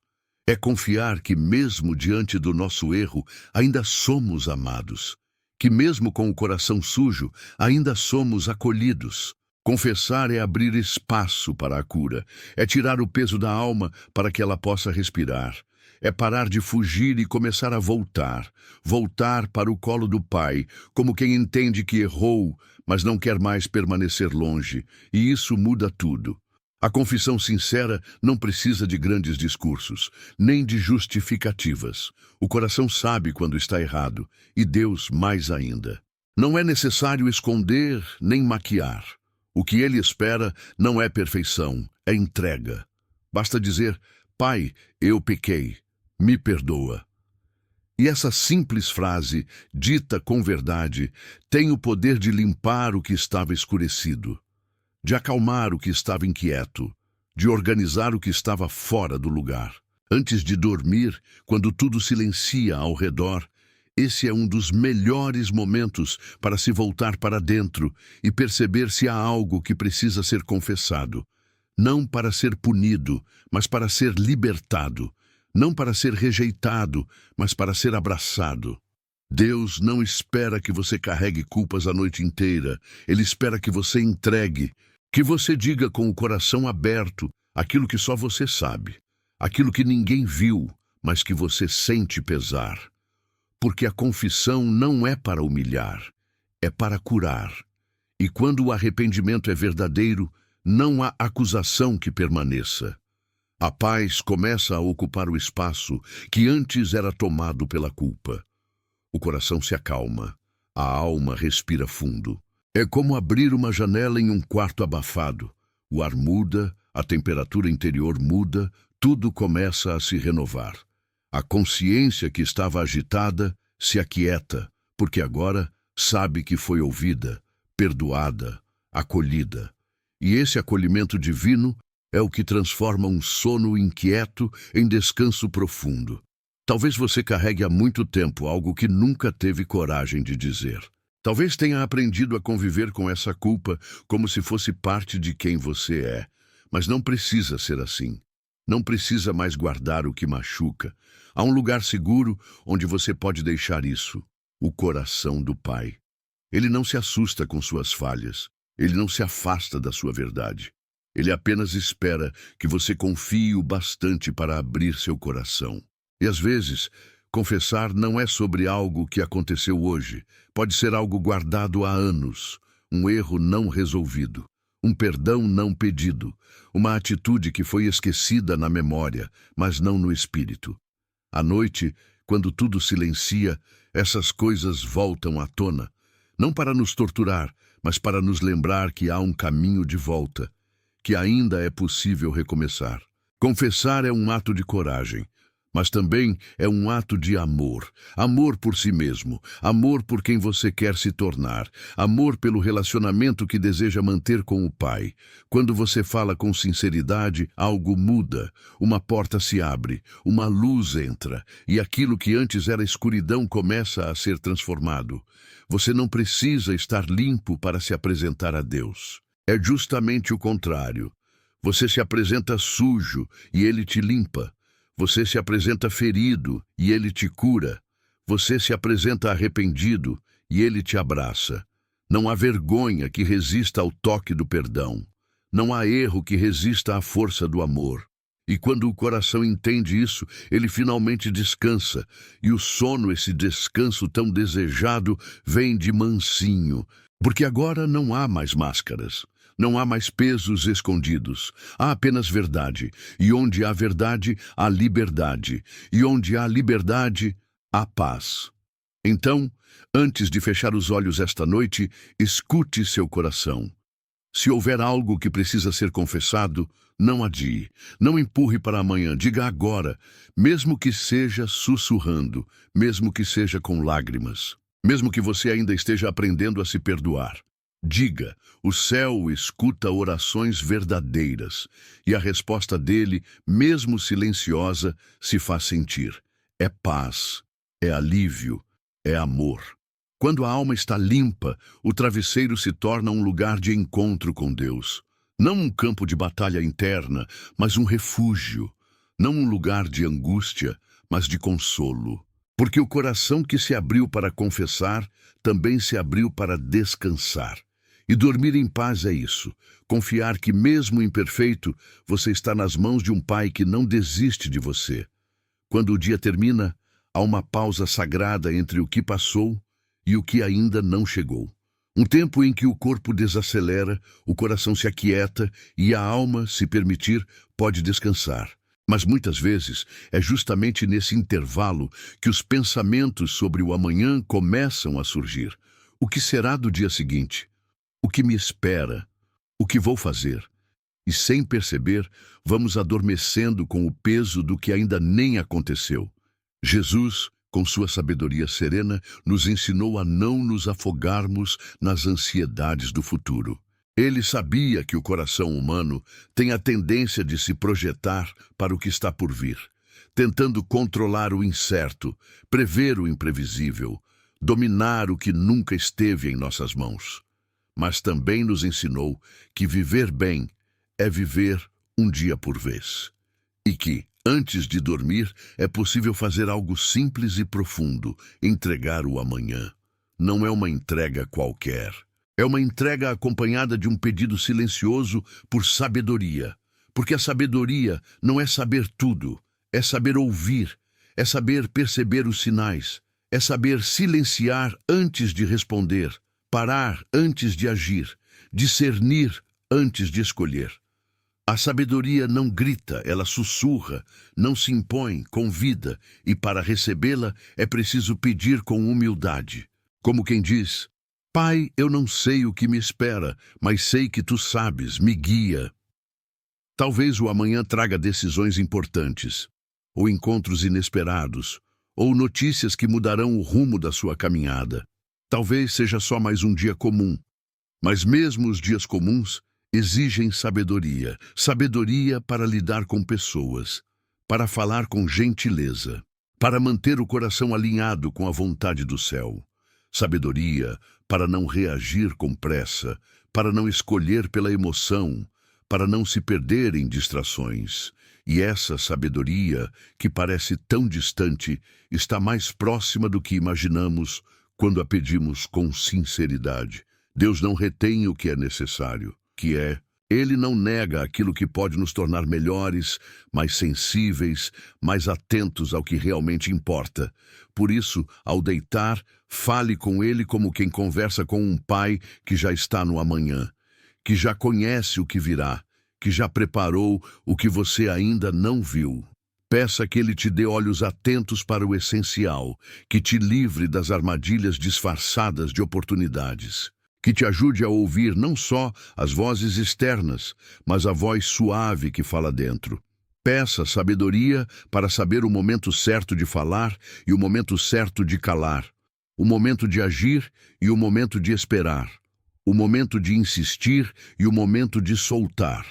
S1: É confiar que, mesmo diante do nosso erro, ainda somos amados. Que mesmo com o coração sujo, ainda somos acolhidos. Confessar é abrir espaço para a cura, é tirar o peso da alma para que ela possa respirar, é parar de fugir e começar a voltar, voltar para o colo do Pai, como quem entende que errou, mas não quer mais permanecer longe, e isso muda tudo. A confissão sincera não precisa de grandes discursos, nem de justificativas. O coração sabe quando está errado, e Deus mais ainda. Não é necessário esconder nem maquiar. O que ele espera não é perfeição, é entrega. Basta dizer, Pai, eu pequei, me perdoa. E essa simples frase, dita com verdade, tem o poder de limpar o que estava escurecido, de acalmar o que estava inquieto, de organizar o que estava fora do lugar. Antes de dormir, quando tudo silencia ao redor, esse é um dos melhores momentos para se voltar para dentro e perceber se há algo que precisa ser confessado. Não para ser punido, mas para ser libertado. Não para ser rejeitado, mas para ser abraçado. Deus não espera que você carregue culpas a noite inteira. Ele espera que você entregue, que você diga com o coração aberto aquilo que só você sabe, aquilo que ninguém viu, mas que você sente pesar. Porque a confissão não é para humilhar, é para curar. E quando o arrependimento é verdadeiro, não há acusação que permaneça. A paz começa a ocupar o espaço que antes era tomado pela culpa. O coração se acalma, a alma respira fundo. É como abrir uma janela em um quarto abafado. O ar muda, a temperatura interior muda, tudo começa a se renovar. A consciência que estava agitada se aquieta, porque agora sabe que foi ouvida, perdoada, acolhida. E esse acolhimento divino é o que transforma um sono inquieto em descanso profundo. Talvez você carregue há muito tempo algo que nunca teve coragem de dizer. Talvez tenha aprendido a conviver com essa culpa como se fosse parte de quem você é. Mas não precisa ser assim. Não precisa mais guardar o que machuca. Há um lugar seguro onde você pode deixar isso: o coração do Pai. Ele não se assusta com suas falhas. Ele não se afasta da sua verdade. Ele apenas espera que você confie o bastante para abrir seu coração. E às vezes, confessar não é sobre algo que aconteceu hoje. Pode ser algo guardado há anos, um erro não resolvido, um perdão não pedido, uma atitude que foi esquecida na memória, mas não no espírito. À noite, quando tudo silencia, essas coisas voltam à tona, não para nos torturar, mas para nos lembrar que há um caminho de volta, que ainda é possível recomeçar. Confessar é um ato de coragem, mas também é um ato de amor. Amor por si mesmo, amor por quem você quer se tornar, amor pelo relacionamento que deseja manter com o Pai. Quando você fala com sinceridade, algo muda, uma porta se abre, uma luz entra, e aquilo que antes era escuridão começa a ser transformado. Você não precisa estar limpo para se apresentar a Deus. É justamente o contrário. Você se apresenta sujo e Ele te limpa. Você se apresenta ferido e Ele te cura. Você se apresenta arrependido e Ele te abraça. Não há vergonha que resista ao toque do perdão. Não há erro que resista à força do amor. E quando o coração entende isso, ele finalmente descansa. E o sono, esse descanso tão desejado, vem de mansinho. Porque agora não há mais máscaras. Não há mais pesos escondidos. Há apenas verdade. E onde há verdade, há liberdade. E onde há liberdade, há paz. Então, antes de fechar os olhos esta noite, escute seu coração. Se houver algo que precisa ser confessado, não adie. Não empurre para amanhã. Diga agora, mesmo que seja sussurrando, mesmo que seja com lágrimas, mesmo que você ainda esteja aprendendo a se perdoar. Diga, o céu escuta orações verdadeiras, e a resposta dele, mesmo silenciosa, se faz sentir. É paz, é alívio, é amor. Quando a alma está limpa, o travesseiro se torna um lugar de encontro com Deus. Não um campo de batalha interna, mas um refúgio. Não um lugar de angústia, mas de consolo. Porque o coração que se abriu para confessar, também se abriu para descansar. E dormir em paz é isso. Confiar que, mesmo imperfeito, você está nas mãos de um Pai que não desiste de você. Quando o dia termina, há uma pausa sagrada entre o que passou e o que ainda não chegou. Um tempo em que o corpo desacelera, o coração se aquieta e a alma, se permitir, pode descansar. Mas muitas vezes é justamente nesse intervalo que os pensamentos sobre o amanhã começam a surgir. O que será do dia seguinte? O que me espera? O que vou fazer? E sem perceber, vamos adormecendo com o peso do que ainda nem aconteceu. Jesus, com sua sabedoria serena, nos ensinou a não nos afogarmos nas ansiedades do futuro. Ele sabia que o coração humano tem a tendência de se projetar para o que está por vir, tentando controlar o incerto, prever o imprevisível, dominar o que nunca esteve em nossas mãos. Mas também nos ensinou que viver bem é viver um dia por vez. E que, antes de dormir, é possível fazer algo simples e profundo: entregar o amanhã. Não é uma entrega qualquer. É uma entrega acompanhada de um pedido silencioso por sabedoria. Porque a sabedoria não é saber tudo, é saber ouvir, é saber perceber os sinais, é saber silenciar antes de responder, parar antes de agir, discernir antes de escolher. A sabedoria não grita, ela sussurra, não se impõe, convida, e para recebê-la é preciso pedir com humildade. Como quem diz: Pai, eu não sei o que me espera, mas sei que tu sabes, me guia. Talvez o amanhã traga decisões importantes, ou encontros inesperados, ou notícias que mudarão o rumo da sua caminhada. Talvez seja só mais um dia comum, mas mesmo os dias comuns exigem sabedoria. Sabedoria para lidar com pessoas, para falar com gentileza, para manter o coração alinhado com a vontade do céu. Sabedoria para não reagir com pressa, para não escolher pela emoção, para não se perder em distrações. E essa sabedoria, que parece tão distante, está mais próxima do que imaginamos quando a pedimos com sinceridade. Deus não retém o que é necessário, que é, Ele não nega aquilo que pode nos tornar melhores, mais sensíveis, mais atentos ao que realmente importa. Por isso, ao deitar, fale com Ele como quem conversa com um pai que já está no amanhã, que já conhece o que virá, que já preparou o que você ainda não viu. Peça que Ele te dê olhos atentos para o essencial, que te livre das armadilhas disfarçadas de oportunidades, que te ajude a ouvir não só as vozes externas, mas a voz suave que fala dentro. Peça sabedoria para saber o momento certo de falar e o momento certo de calar, o momento de agir e o momento de esperar, o momento de insistir e o momento de soltar.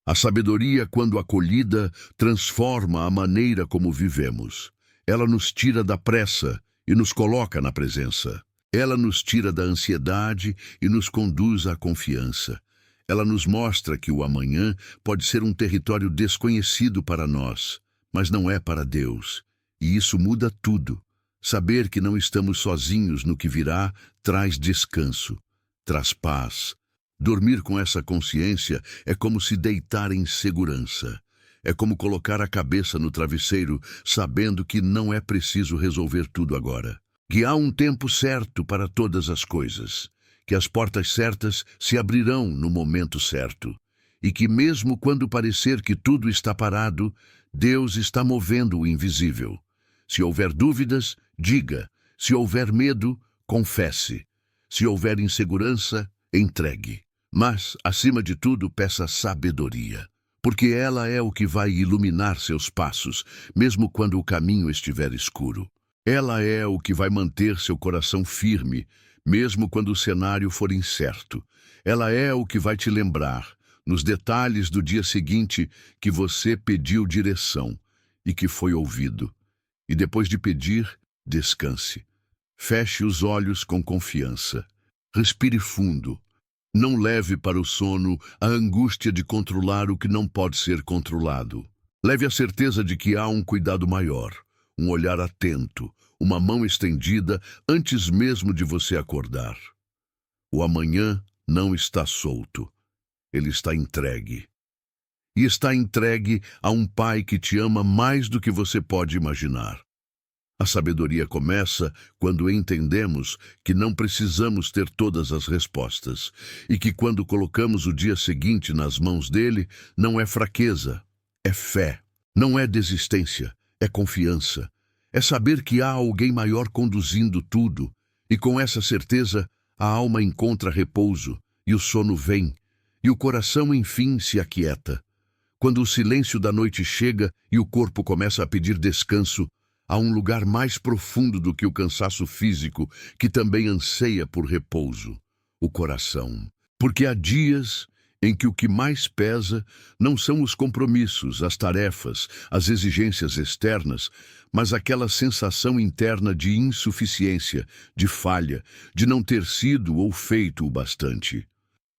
S1: A sabedoria, quando acolhida, transforma a maneira como vivemos. Ela nos tira da pressa e nos coloca na presença. Ela nos tira da ansiedade e nos conduz à confiança. Ela nos mostra que o amanhã pode ser um território desconhecido para nós, mas não é para Deus. E isso muda tudo. Saber que não estamos sozinhos no que virá traz descanso, traz paz. Dormir com essa consciência é como se deitar em segurança. É como colocar a cabeça no travesseiro, sabendo que não é preciso resolver tudo agora. Que há um tempo certo para todas as coisas. Que as portas certas se abrirão no momento certo. E que mesmo quando parecer que tudo está parado, Deus está movendo o invisível. Se houver dúvidas, diga. Se houver medo, confesse. Se houver insegurança, entregue. Mas, acima de tudo, peça sabedoria, porque ela é o que vai iluminar seus passos, mesmo quando o caminho estiver escuro. Ela é o que vai manter seu coração firme, mesmo quando o cenário for incerto. Ela é o que vai te lembrar, nos detalhes do dia seguinte, que você pediu direção e que foi ouvido. E depois de pedir, descanse. Feche os olhos com confiança. Respire fundo. Não leve para o sono a angústia de controlar o que não pode ser controlado. Leve a certeza de que há um cuidado maior, um olhar atento, uma mão estendida antes mesmo de você acordar. O amanhã não está solto, ele está entregue. E está entregue a um Pai que te ama mais do que você pode imaginar. A sabedoria começa quando entendemos que não precisamos ter todas as respostas e que quando colocamos o dia seguinte nas mãos dele, não é fraqueza, é fé, não é desistência, é confiança. É saber que há alguém maior conduzindo tudo e com essa certeza a alma encontra repouso e o sono vem e o coração enfim se aquieta. Quando o silêncio da noite chega e o corpo começa a pedir descanso, há um lugar mais profundo do que o cansaço físico que também anseia por repouso, o coração. Porque há dias em que o que mais pesa não são os compromissos, as tarefas, as exigências externas, mas aquela sensação interna de insuficiência, de falha, de não ter sido ou feito o bastante.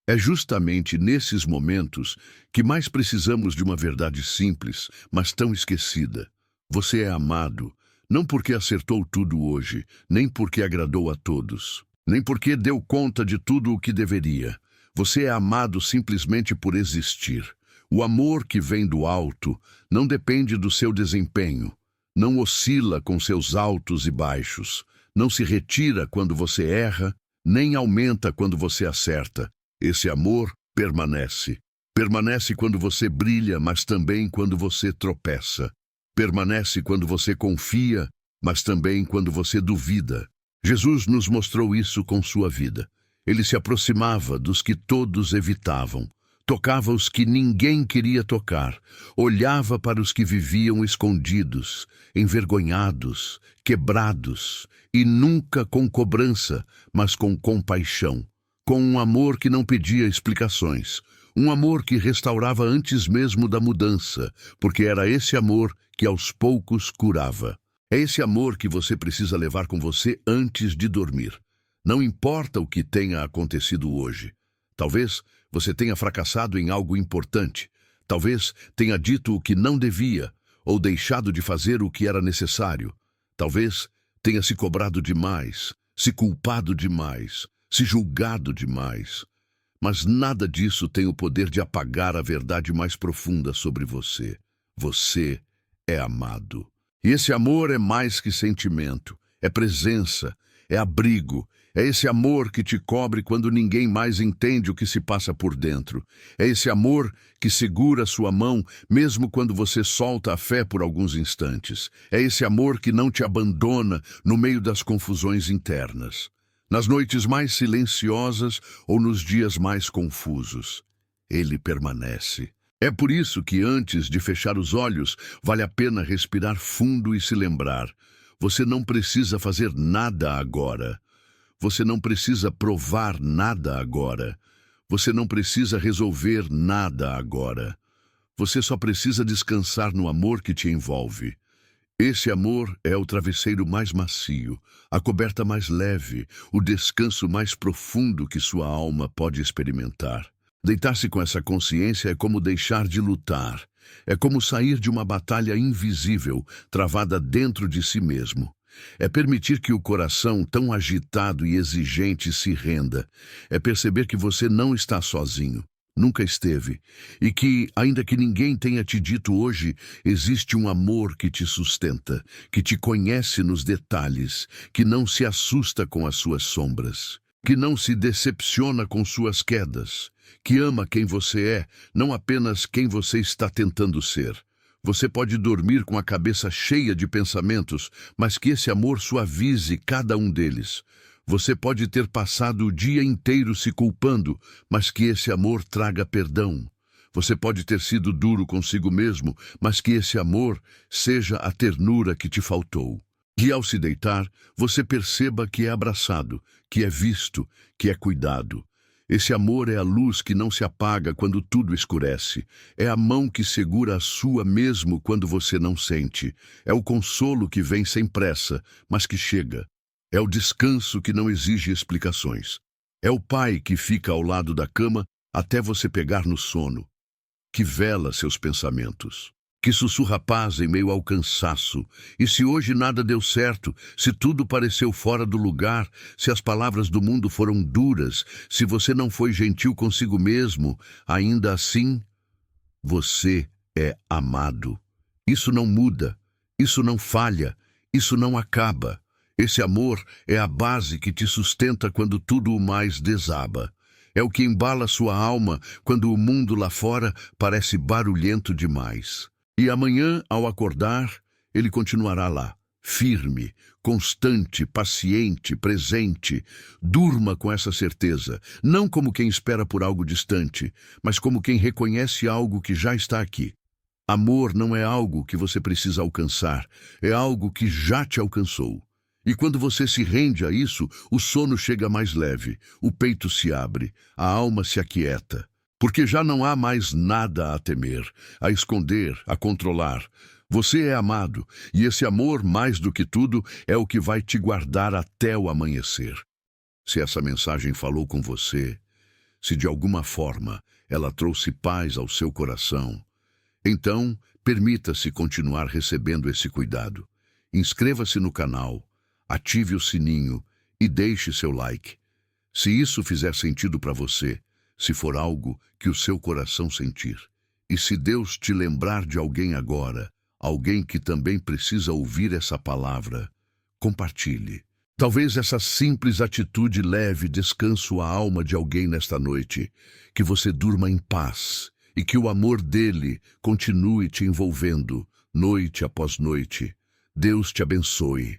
S1: É justamente nesses momentos que mais precisamos de uma verdade simples, mas tão esquecida. Você é amado, não porque acertou tudo hoje, nem porque agradou a todos, nem porque deu conta de tudo o que deveria. Você é amado simplesmente por existir. O amor que vem do alto não depende do seu desempenho, não oscila com seus altos e baixos, não se retira quando você erra, nem aumenta quando você acerta. Esse amor permanece. Permanece quando você brilha, mas também quando você tropeça. Permanece quando você confia, mas também quando você duvida. Jesus nos mostrou isso com sua vida. Ele se aproximava dos que todos evitavam, Tocava os que ninguém queria tocar, olhava para os que viviam escondidos, envergonhados, quebrados, e nunca com cobrança, mas com compaixão, com um amor que não pedia explicações, um amor que restaurava antes mesmo da mudança, porque era esse amor que aos poucos curava. É esse amor que você precisa levar com você antes de dormir. Não importa o que tenha acontecido hoje. Talvez você tenha fracassado em algo importante. Talvez tenha dito o que não devia, ou deixado de fazer o que era necessário. Talvez tenha se cobrado demais, se culpado demais, se julgado demais. Mas nada disso tem o poder de apagar a verdade mais profunda sobre você. Você é amado. E esse amor é mais que sentimento, é presença, é abrigo. É esse amor que te cobre quando ninguém mais entende o que se passa por dentro. É esse amor que segura sua mão mesmo quando você solta a fé por alguns instantes. É esse amor que não te abandona no meio das confusões internas, nas noites mais silenciosas ou nos dias mais confusos. Ele permanece. É por isso que antes de fechar os olhos, vale a pena respirar fundo e se lembrar: você não precisa fazer nada agora. Você não precisa provar nada agora. Você não precisa resolver nada agora. Você só precisa descansar no amor que te envolve. Esse amor é o travesseiro mais macio, a coberta mais leve, o descanso mais profundo que sua alma pode experimentar. Deitar-se com essa consciência é como deixar de lutar. É como sair de uma batalha invisível, travada dentro de si mesmo. É permitir que o coração tão agitado e exigente se renda. É perceber que você não está sozinho, nunca esteve, e que, ainda que ninguém tenha te dito hoje, existe um amor que te sustenta, que te conhece nos detalhes, que não se assusta com as suas sombras, que não se decepciona com suas quedas, que ama quem você é, não apenas quem você está tentando ser. Você pode dormir com a cabeça cheia de pensamentos, mas que esse amor suavize cada um deles. Você pode ter passado o dia inteiro se culpando, mas que esse amor traga perdão. Você pode ter sido duro consigo mesmo, mas que esse amor seja a ternura que te faltou. E ao se deitar, você perceba que é abraçado, que é visto, que é cuidado. Esse amor é a luz que não se apaga quando tudo escurece. É a mão que segura a sua mesmo quando você não sente. É o consolo que vem sem pressa, mas que chega. É o descanso que não exige explicações. É o pai que fica ao lado da cama até você pegar no sono, que vela seus pensamentos, que sussurra paz em meio ao cansaço. E se hoje nada deu certo, se tudo pareceu fora do lugar, se as palavras do mundo foram duras, se você não foi gentil consigo mesmo, ainda assim, você é amado. Isso não muda, isso não falha, isso não acaba. Esse amor é a base que te sustenta quando tudo o mais desaba. É o que embala sua alma quando o mundo lá fora parece barulhento demais. E amanhã, ao acordar, ele continuará lá, firme, constante, paciente, presente. Durma com essa certeza, não como quem espera por algo distante, mas como quem reconhece algo que já está aqui. Amor não é algo que você precisa alcançar, é algo que já te alcançou. E quando você se rende a isso, o sono chega mais leve, o peito se abre, a alma se aquieta. Porque já não há mais nada a temer, a esconder, a controlar. Você é amado, e esse amor, mais do que tudo, é o que vai te guardar até o amanhecer. Se essa mensagem falou com você, se de alguma forma ela trouxe paz ao seu coração, então permita-se continuar recebendo esse cuidado. Inscreva-se no canal, ative o sininho e deixe seu like. Se isso fizer sentido para você, se for algo que o seu coração sentir, e se Deus te lembrar de alguém agora, alguém que também precisa ouvir essa palavra, compartilhe. Talvez essa simples atitude leve descanso à alma de alguém nesta noite, que você durma em paz e que o amor dele continue te envolvendo, noite após noite. Deus te abençoe.